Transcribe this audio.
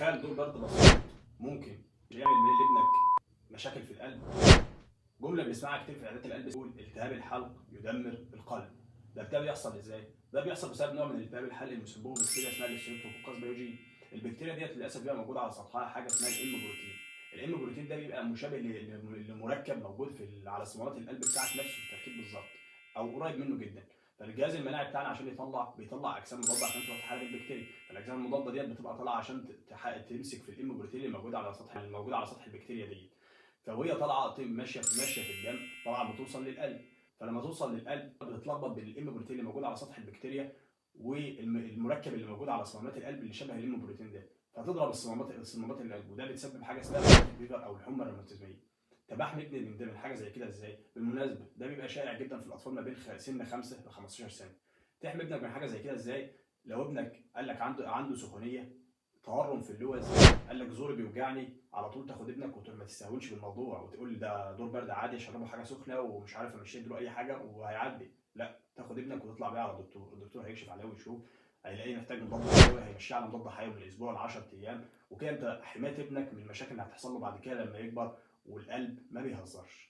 تخيل دور برد بسيط ممكن يعمل لابنك مشاكل في القلب. جمله بنسمعها كتير في عيادات القلب بتقول التهاب الحلق يدمر القلب. ده بيحصل ازاي؟ ده بيحصل بسبب نوع من التهاب الحلق المسببه بكتيريا اسمها الستريبتوكوكاس بيوجين. البكتيريا ديت للاسف بيبقى موجود على سطحها حاجه اسمها الام بروتين. الام بروتين ده بيبقى مشابه لمركب موجود على صمامات القلب بتاعك نفسه في التركيب بالظبط، او قريب منه جدا. فالجهاز المناعي بتاعنا عشان بيطلع اجسام مضاده عشان تروح تحارب البكتيريا. فالاجسام المضاده ديت بتبقى طالعه عشان تمسك في الام بروتين اللي موجود على سطح البكتيريا دي. فوهي طالعه ماشيه في الدم، طالعه بتوصل للقلب. فلما توصل للقلب بتتلخبط بين الام بروتين اللي موجود على سطح البكتيريا والمركب اللي موجود على صمامات القلب اللي شبه الام بروتين ده، فتضرب الصمامات القلب، وده بيتسبب حاجه اسمها الفيفر او الحمى الروماتيزميه. طب احمي ابني من حاجه زي كده ازاي؟ بالمناسبه ده بيبقى شائع جدا في الاطفال ما بين سن 5 ل 15 سنه. تحمي ابنك من حاجه زي كده ازاي؟ لو ابنك قال لك عنده سخونيه، تورم في اللوز، قال لك زوري بيوجعني، على طول تاخد ابنك ما تستهونش بالموضوع وتقول ده دور برد عادي اشربه حاجه سخنه ومش عارف امشي له اي حاجه وهيعدي. لا، تاخد ابنك وتطلع بيه على الدكتور هيكشف عليه ويشوف، هيلاقيه محتاج مضاد حيوي، هيمشيه على مضاد حيوي من اسبوع ل 10 ايام. وكده انت حمايه ابنك من المشاكل اللي هتحصل له بعد كده لما يكبر، والقلب ما بيهزرش.